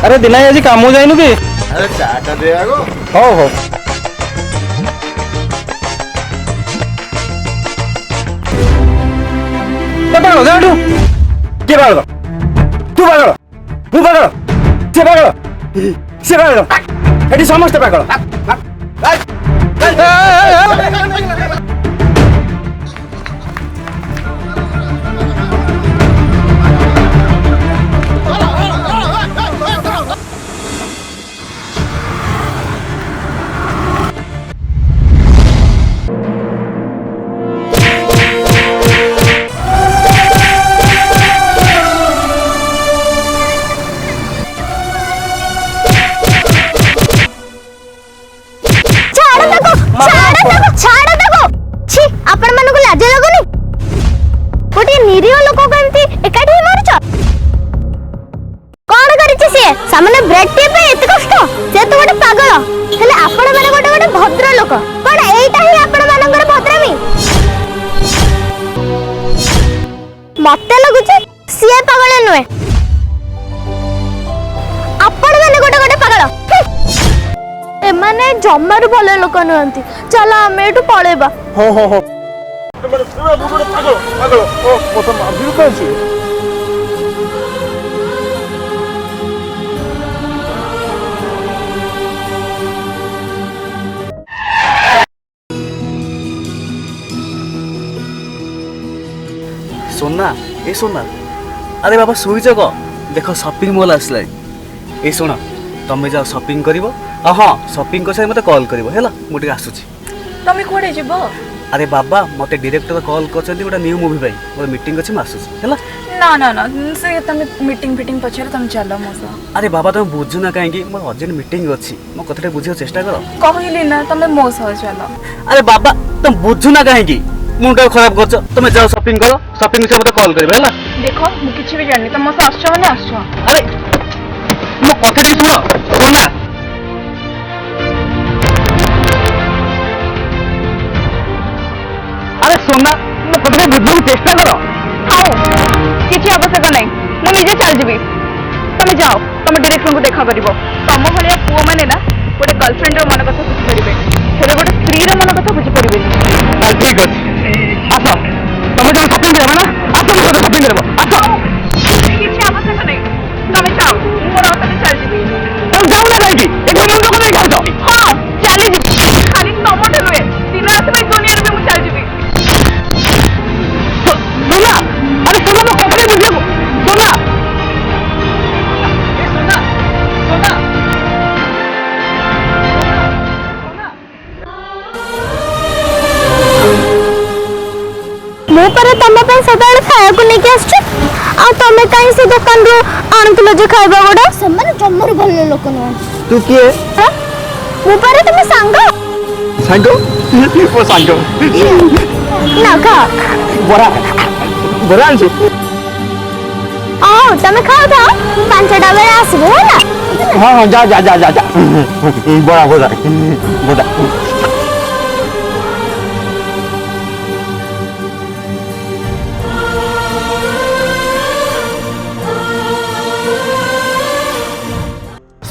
अरे दिना आज काम जाइनु कि? अरे चाटा दे आगो। हो हो। पागल जाडू के पागल तू पागल मु पागल से पागल एटी समस्त पागल निरीह लोक को एकाठी मारुच कौन करिछि से सामने ब्रेड टे पे एत कष्ट से तो गोटे पागल हेले आपण माने गोटे गोटे भद्र लोक कोन एटा ही आपण मानकर भद्रमी मते लगुछि सिए पागल नुए आपण माने गोटे गोटे पागल ए माने जम्मारु भले लोक नहंती चला हम एटू पळेबा हो हो हो पागल पागल ओ मत मारबी कहछि सोना ए सोना अरे बाबा सुईच ग देख शॉपिंग मॉल आसला ए सुन तमे जाओ शॉपिंग करिवो हाँ शॉपिंग कर मते कॉल करिवो हैला मुटे आसुची तमे कोडे जिवो अरे बाबा मते डायरेक्टर कॉल करछन्ती गोटा न्यू मूवी भाई मोर मीटिंग अछि मासुची हैला ना ना ना से तमे मीटिंग फिटिंग पछरे तमे चलो मोसा अरे बाबा तुम बुझु ना काहेकि मोर अर्जेंट मीटिंग अछि मो कथटे बुझियो चेष्टा करो कहली ना तमे मोसा चलो अरे बाबा तुम बुझु ना काहेकि मुंडा खराब करछ तुम जाओ शॉपिंग करो शॉपिंग से मते कॉल करबे हैला देखो मु किछि भी जानि तुम मोसा आछो माने आछो अरे मो कथटे सुनो सोना अरे सोना मो कथटे बुझु चेष्टा करो हाउ किछि आवश्यक नै मु निजे चल जिबी तमे जाओ तमे डायरेक्टर को देखा परिबो तम भलिया पुओ माने ना गोटे गर्लफ्रेंड रो मन कथा बुझि परिबे हेले गोटे स्त्री रो मन कथा बुझि परिबे चल ठीक अछि आसो तमे जो शॉपिंग करबा ना आसो मो शॉपिंग करबो आसो किछि आवश्यक नै तमे जाओ मोर तमे चल जिबी तुम जाओ ना काहेकि एठो मुंडो को नै खाउछ हां चली जिबी खाली तमटे नुए दिन रात में दुनिया रे मु चल जिबी सोना अरे सोना मो कथटे बुझियो सोना ए सोना सोना मो पर तम पे सदाळे खाया को लेके आछछ आ तमे काई से दुकान रो आणतलो जे खाइबा गोडा समान जम्मर भले लोक न तू किए मो पर तमे सांग सांगो ओ सांगो ना खा बड़ा बड़ा आंसू आ तमे खाओ था पांचटा बेले आसीबो होला हां हां जा जा जा जा जा बड़ा बड़ा बड़ा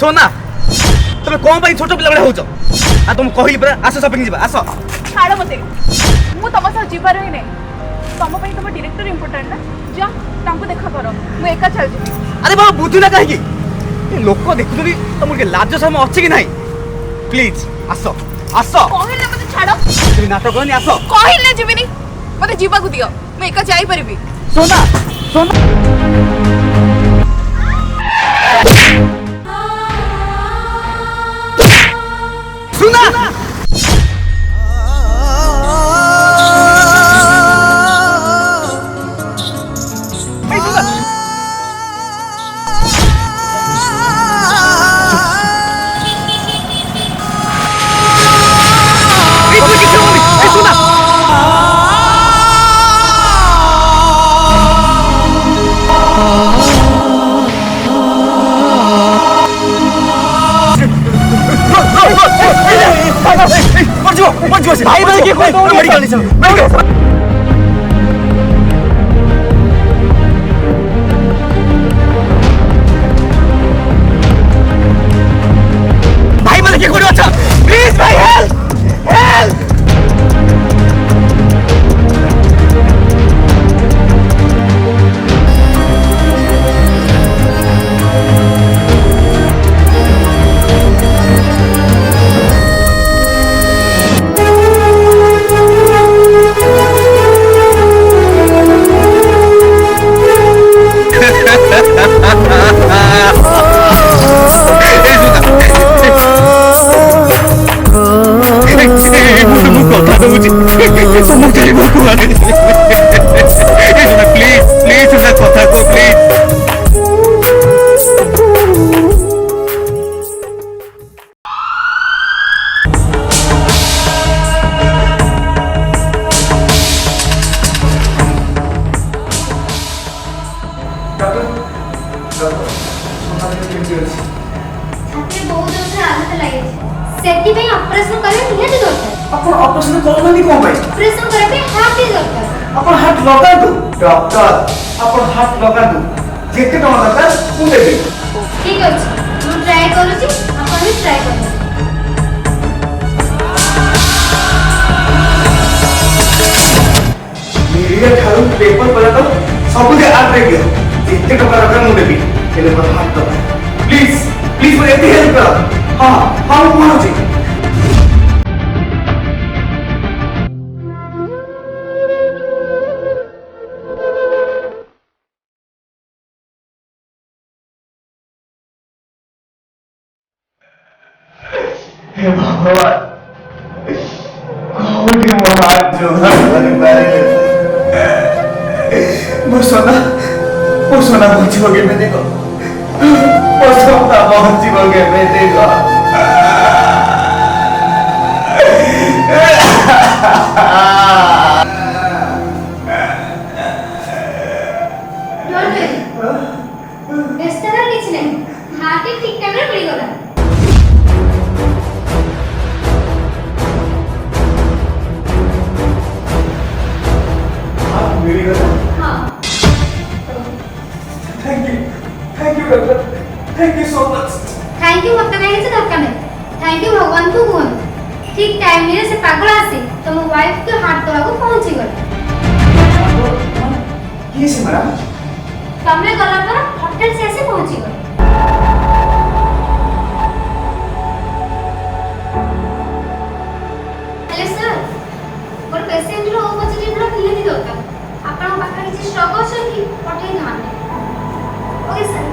सोना तुम कौन भाई छोट पिला होच आ तुम कहली पर आसो शॉपिंग जीवा आसो छाड़ मते मु तम सा जीवार ही नै तम पई तम डायरेक्टर इंपोर्टेंट ना जा तांको देखा करो मु एका चल जिबी अरे बाबा बुझु ना काहे की लोक देखुछी तुम के लाज शरम अछि कि नाही प्लीज आसो आसो कहले मते छाड़ तुम नाटक करनी आसो कहले जिबिनी मते जीवा को दियो मु एका जाई परबी सोना सोना सुना भाई भाई के मेडिकल नहीं चलो medical Please, my help! Help! ଛାତିରେ ବହୁତ ଜୋରସେ ଆଘାତ ଲାଗିଛି ସେଥିପାଇଁ ଅପରେସନ କରିବା ନିହାତି ଦରକାର ଆପଣ ଅପରେସନ କରୁନାହାନ୍ତି କଣ ପାଇଁ? ଅପରେସନ କରିବା ପାଇଁ ହାର୍ଟ ଦରକାର ଆପଣ ହାର୍ଟ ଲଗାନ୍ତୁ ଡକ୍ଟର, ଆପଣ ହାର୍ଟ ଲଗାନ୍ତୁ, ଯେତେ ଟଙ୍କା ଦରକାର ମୁଁ ଦେବି। ଠିକ ଅଛି ମୁଁ ଟ୍ରାଏ କରୁଛି ଆପଣ ବି ଟ୍ରାଏ କରନ୍ତୁ ମିଡ଼ିଆ ଠାରୁ ପେପର ପର୍ଯ୍ୟନ୍ତ ସବୁରେ ଆଡ୍ ଦିଅ, ଯେତେ ଟଙ୍କା ଦରକାର ମୁଁ ଦେବି, ହେଲେ ମୋର ହାର୍ଟ ଦରକାର। ପ୍ଲିଜ ପ୍ଲିଜ ମୋର ଏତେ ହେଲ୍ପ କର। ହଁ ହଁ ମୁଁ ମାନୁଛି। हे भगवान, कोई ମୋ ହାତ ଯୋଗାଡ଼ କରିପାରିଲେ ମୋ সোনা ବଞ୍ଚିବ କେମିତି କହ, ମୋ ସନ୍ତା ବଞ୍ଚିବ କେମିତି କହ। ବ୍ୟସ୍ତ ହେବାର କିଛି ନାହିଁ ହାର୍ଟ ଠିକ ଟାଇମରେ ମିଳିଗଲା मिलेगा। हाँ thank you doctor, thank you so much. Thank you मत कहने से दरकार नहीं थैंक यू भगवान को हुआ ठीक टाइम में से पागल आसी तो मो वाइफ के हार्ट तला को पहुंची गई ये से मैडम तमने गला पर होटल से ऐसे पहुंची गई हेलो सर और पेशेंट रो पॉजिटिव ब्लड नियति दरकार आपण पाखा किछि स्टॉक अछि कि पठै धाने ओके सर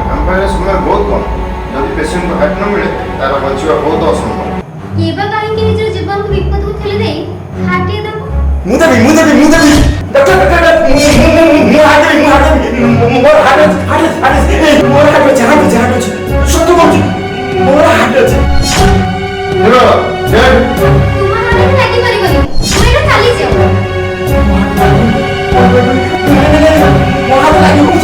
हमारे समय बहुत कम यदि पेशेंट को हार्ट न मिले तार बचिवा बहुत असंभव ये बा काहे कि निज जीवन को विपद को ठेले देई हार्ट दे दबो मुझे भी डॉक्टर मोर हार्ट सत्य बोलছি मोर हार्ट আছে हेलो जय तुम हार्ट लागी परिबनी तुमे खाली जाओ मोर हार्ट লাগি मोर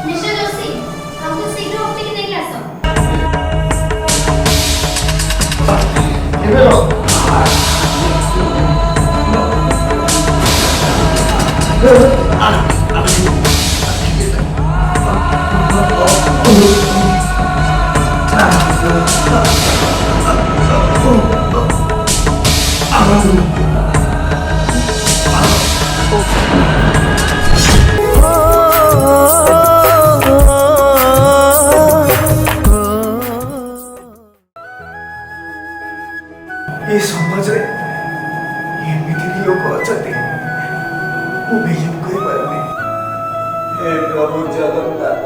मिस्टर जोशी हमको शीघ्र ओपी के देख लासो हेलो ये समाज रे एमिति लोक अछती मु बिलीव करि पारनी। हे प्रभु जगन्नाथ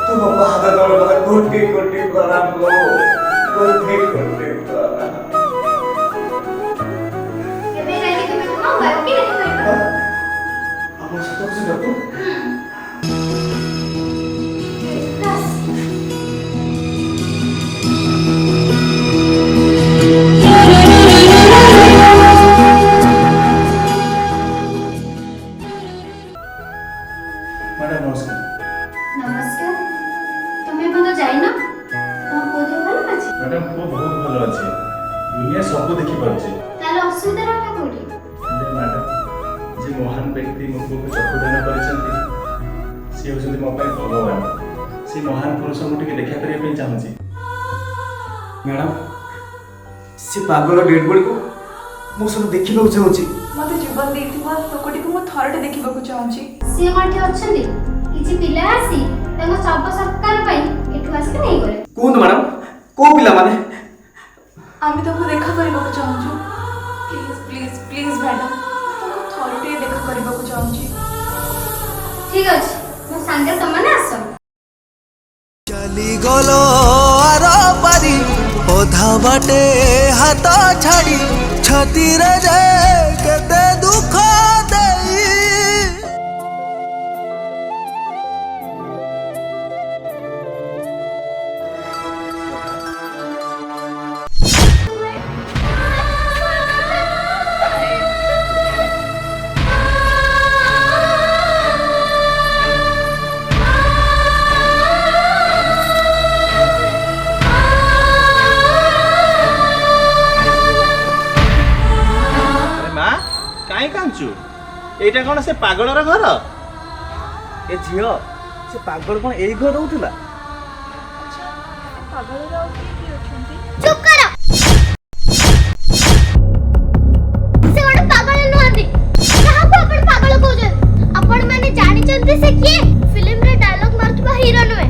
तुम पाद तल कोटि कोटि प्रणाम प्रभु, कोटि कोटि प्रणाम। केबे जाई तुमे को ओके देख परिबो हम सतों से डॉक्टर बस ଭଗବାନ ସେ ମହାନ ପୁରୁଷଙ୍କୁ ଟିକେ ଦେଖା କରିବା ପାଇଁ ଚାହୁଁଛି। ମ୍ୟାଡ଼ାମ ସେ ପାଗଳ ଡେଡ୍ ବଡିକୁ ମୋ ସହ ଦେଖିବାକୁ ଚାହୁଁଛି। ମତେ ଜୀବନ ଦେଇଥିବା ଲୋକଟିକୁ ମୁଁ ଥରଟେ ଦେଖିବାକୁ ଚାହୁଁଛି। ସିଏ କ'ଣ ଏଠି ଅଛନ୍ତି? କିଛି ପିଲା ଆସି ତାଙ୍କ ଶବ ସତ୍କାର ପାଇଁ ଏଠୁ ଆସିକି ନେଇଗଲେ। କୁହନ୍ତୁ ମ୍ୟାଡ଼ାମ କୋଉ ପିଲାମାନେ? ଆମେ ତାଙ୍କୁ ଦେଖା କରିବାକୁ ଚାହୁଁଛୁ। ପ୍ଲିଜ ପ୍ଲିଜ ପ୍ଲିଜ ମ୍ୟାଡାମ, ତାଙ୍କୁ ଥରଟେ ଦେଖା କରିବାକୁ ଚାହୁଁଛି। ଠିକ୍ ଅଛି, ମୋ ସାଙ୍ଗରେ ତମମାନେ ଆସ। चली गलो आर पारी ओधा बाटे हाथ छाड़ी छातीर जे केते दुख देई। କାହିଁ କାଞ୍ଚୁ? ଏଇଟା କ'ଣ ସେ ପାଗଳର ଘର? ଏ ଝିଅ ସେ ପାଗଳ କ'ଣ ଏଇ ଘର ରହୁଥିଲା? ପାଗଳର ଆଉ କିଏ କିଏ ଅଛନ୍ତି? ଚୁପ୍ କର। ସେ ଗୋଟେ ପାଗଳ ନୁହନ୍ତି। କାହାକୁ ଆପଣ ପାଗଳ କହୁଛନ୍ତି? ଆପଣମାନେ ଜାଣିଛନ୍ତି ସେ କିଏ? ଫିଲ୍ମରେ ଡାୟଲଗ୍ ମାରୁଥିବା ହିରୋ ନୁହେଁ,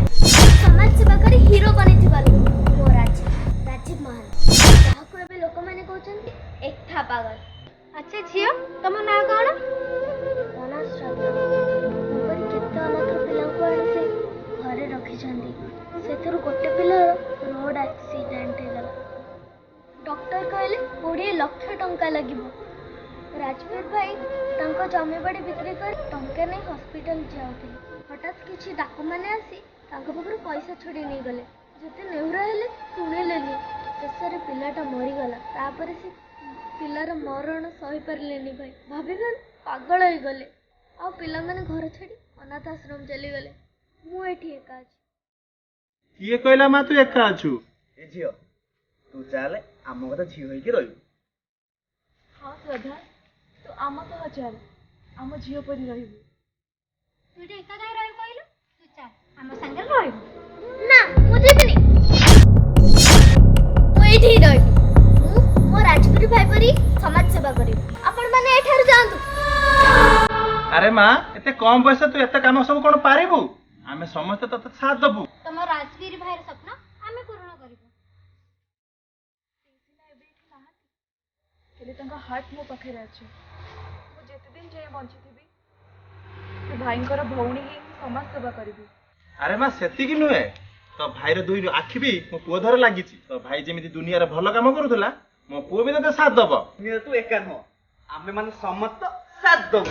ସମାଜ ସେବା କରି ହିରୋ ବନିଥିବା ଲୋକ। ମୋ ରାଜୀବ ମହାନ୍ତି, ଯାହାକୁ ଏବେ ଲୋକମାନେ କହୁଛନ୍ତି ଏଠା ପାଗଳ। ଆଚ୍ଛା ଝିଅ, ତମ ନାଁ କ'ଣ? ମୋ ନାଁ ଶ୍ରଦ୍ଧା। ଏପରି କେତେ ଅନାଥ ପିଲାଙ୍କୁ ଆଣି ସେ ଘରେ ରଖିଛନ୍ତି। ସେଥିରୁ ଗୋଟେ ପିଲାର ରୋଡ ଆକ୍ସିଡେଣ୍ଟ ହେଇଗଲା। ଡକ୍ଟର କହିଲେ 20 ଲକ୍ଷ ଟଙ୍କା ଲାଗିବ। ରାଜବୀର ଭାଇ ତାଙ୍କ ଜମିବାଡ଼ି ବିକ୍ରି କରି ଟଙ୍କା ନେଇ ହସ୍ପିଟାଲ ଯାଉଥିଲେ। ହଠାତ୍ କିଛି ଡାକୁମାନେ ଆସି ତାଙ୍କ ପାଖରୁ ପଇସା ଛଡ଼େଇ ନେଇଗଲେ। ଯେତେ ନେହୁରା ହେଲେ ଶୁଣିଲେନି। ଶେଷରେ ପିଲାଟା ମରିଗଲା। ତାପରେ ସେ ପିଲାର ମରଣ ସହିପାରିଲେନି ଭାଇ, ଭାବିବେ ପାଗଳ ହେଇଗଲେ। ଆଉ ପିଲାମାନେ ଘର ଛାଡ଼ି ଅନାଥ ଆଶ୍ରମ ଚାଲିଗଲେ। ମୁଁ ଏଠି ଏକା ଅଛି। କିଏ କହିଲା ମା ତୁ ଏକା ଅଛୁ? ଏ ଝିଅ ତୁ ଚାଲେ ଆମ କଥା ଝିଅ ହେଇକି ରହିବୁ। ହଁ ଶ୍ରଦ୍ଧା, ତୁ ଆମ ସହ ଚାଲ, ଆମ ଝିଅ ପରି ରହିବୁ। ତୁ ଏଠି ଏକା କାହିଁ ରହିବୁ କହିଲୁ? ତୁ ଚାଲ ଆମ ସାଙ୍ଗରେ ରହିବୁ। ନା, ମୁଁ ଯିବିନି। ମୁଁ ଏଇଠି ହିଁ ରହିବି। ମୁଁ ମୋ ରାଜବୀର ଭାଇ ପରି ସମାଜ ସେବା କରିବି। ଆପଣମାନେ ଏଠାରୁ ଯାଆନ୍ତୁ। ଆରେ ମା ଏତେ କମ ବୟସ ତୁ ଏତେ କାମ ସବୁ କ'ଣ ପାରିବୁ? ଆମେ ସମସ୍ତେ ତତେ ସାଥ ଦବୁ। ତମ ରାଜବୀର ଭାଇର ସ୍ୱପ୍ନ ଆମେ ପୂରଣ କରିବୁ। ହେଲେ ତାଙ୍କ ହାର୍ଟ ମୋ ପାଖରେ ଅଛି। ମୁଁ ଯେତେ ଦିନ ଯାଏ ବଞ୍ଚିଥିବି ସେ ଭାଇଙ୍କର ଭଉଣୀ ହିଁ ସମାଜ ସେବା କରିବି। ଆରେ ମା ସେତିକି ନୁହେଁ, ତୋ ଭାଇର ଦୁଇ ଆଖି ବି ମୋ ପୁଅ ଧରେ ଲାଗିଛି। ତୋ ଭାଇ ଯେମିତି ଦୁନିଆରେ ଭଲ କାମ କରୁଥିଲା ମୋ ପୁଅ ବି ତତେ ସାଥ ଦବ। ତୁ ଏକା ନୁହଁ, ଆମେ ମାନେ ସମସ୍ତ ସାଥ ଦବୁ।